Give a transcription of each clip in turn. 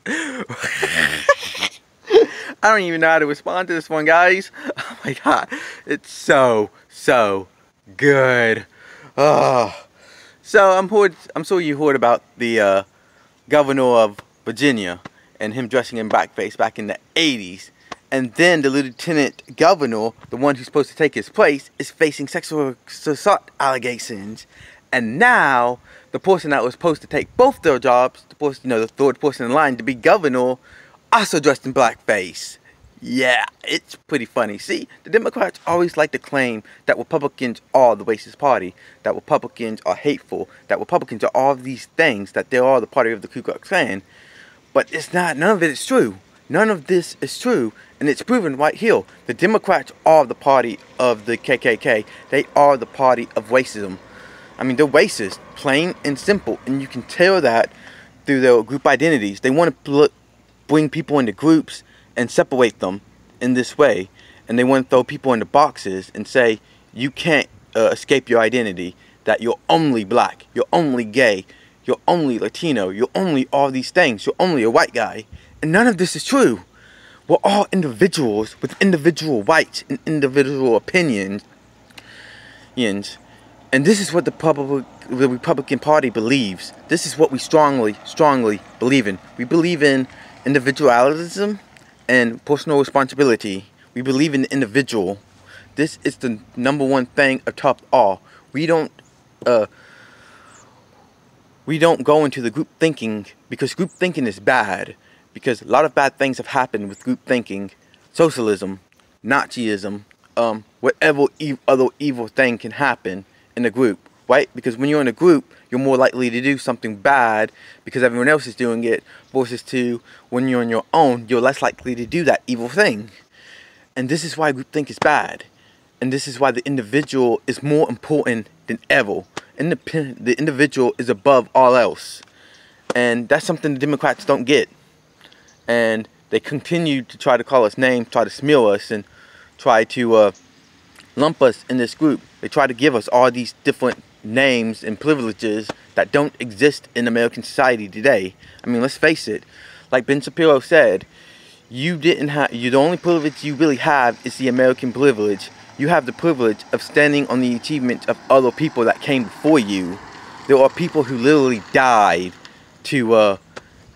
I don't even know how to respond to this one, guys. Oh my god, it's so good. Oh. So I'm sure you heard about the governor of Virginia and him dressing in blackface back in the 80s. And then the lieutenant governor, the one who's supposed to take his place, is facing sexual assault allegations. And now, the person that was supposed to take both their jobs, the person, the third person in line to be governor, also dressed in blackface. Yeah, it's pretty funny. See, the Democrats always like to claim that Republicans are the racist party, that Republicans are hateful, that Republicans are all these things, that they are the party of the Ku Klux Klan. But it's not, none of it is true. None of this is true, and it's proven right here. The Democrats are the party of the KKK. They are the party of racism. I mean, they're racist, plain and simple, and you can tell that through their group identities. They want to bring people into groups and separate them in this way, and they want to throw people into boxes and say, you can't escape your identity, that you're only black, you're only gay, you're only Latino, you're only all these things, you're only a white guy. And none of this is true. We're all individuals with individual rights and individual opinions. And this is what the Republican Party believes. This is what we strongly believe in. We believe in individualism and personal responsibility. We believe in the individual. This is the number one thing atop all. We don't go into the group thinking because group thinking is bad. Because a lot of bad things have happened with group thinking, socialism, Nazism, whatever other evil thing can happen in a group, right? Because when you're in a group, you're more likely to do something bad because everyone else is doing it, versus to when you're on your own, you're less likely to do that evil thing. And this is why groupthink is bad. And this is why the individual is more important than ever. The individual is above all else. And that's something the Democrats don't get. And they continue to try to call us names, try to smear us, and try to lump us in this group. They try to give us all these different names and privileges that don't exist in American society today. I mean, let's face it. Like Ben Shapiro said, the only privilege you really have is the American privilege. You have the privilege of standing on the achievements of other people that came before you. There are people who literally died to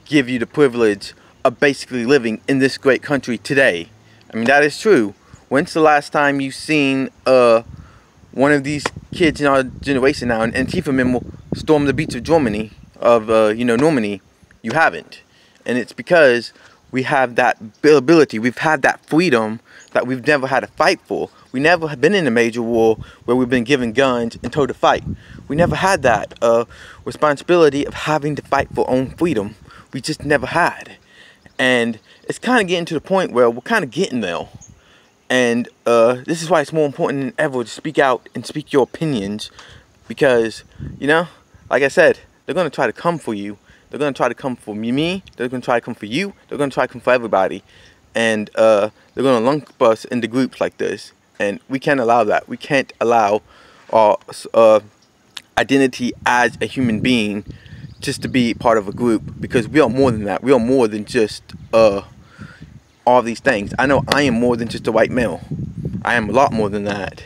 give you the privilege of basically living in this great country today. I mean, that is true. When's the last time you've seen one of these kids in our generation now, an Antifa member, storm the beach of Germany, Normandy? You haven't. And it's because we have that ability, we've had that freedom that we've never had to fight for. We never have been in a major war where we've been given guns and told to fight. We never had that responsibility of having to fight for our own freedom. We just never had. And it's kind of getting to the point where we're kind of getting there. And this is why it's more important than ever to speak out and speak your opinions. Because, like I said, they're going to try to come for you. They're going to try to come for me. They're going to try to come for you. They're going to try to come for everybody. And they're going to lump us into groups like this. And we can't allow that. We can't allow our identity as a human being just to be part of a group, because we are more than that. We are more than just all these things. I know I am more than just a white male. I am a lot more than that.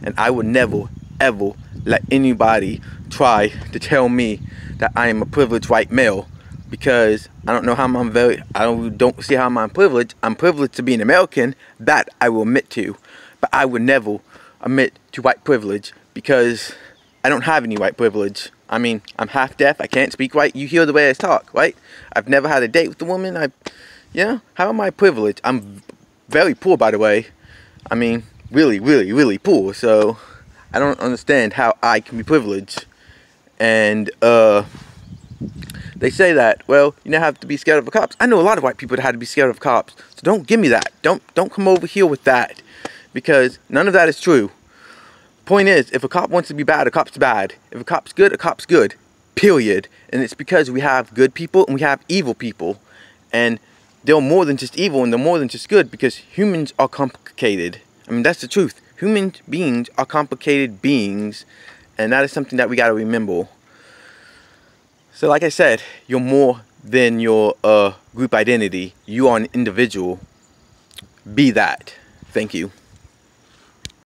And I would never, ever let anybody try to tell me that I am a privileged white male, because I don't know how I don't see how I'm privileged. I'm privileged to be an American, that I will admit to. But I would never admit to white privilege, because I don't have any white privilege. I mean, I'm half deaf. I can't speak right. You hear the way I talk, right? I've never had a date with a woman. How am I privileged? I'm very poor, by the way. I mean, really poor. So I don't understand how I can be privileged. And they say that, well, you don't have to be scared of the cops. I know a lot of white people that had to be scared of cops. So don't give me that. Don't come over here with that, because none of that is true. Point is, if a cop wants to be bad, a cop's bad. If a cop's good, period. And it's because we have good people and we have evil people. And they're more than just evil and they're more than just good, because humans are complicated. I mean, that's the truth. Human beings are complicated beings, and that is something that we got to remember. So like I said, you're more than your group identity. You are an individual. Be that. Thank you.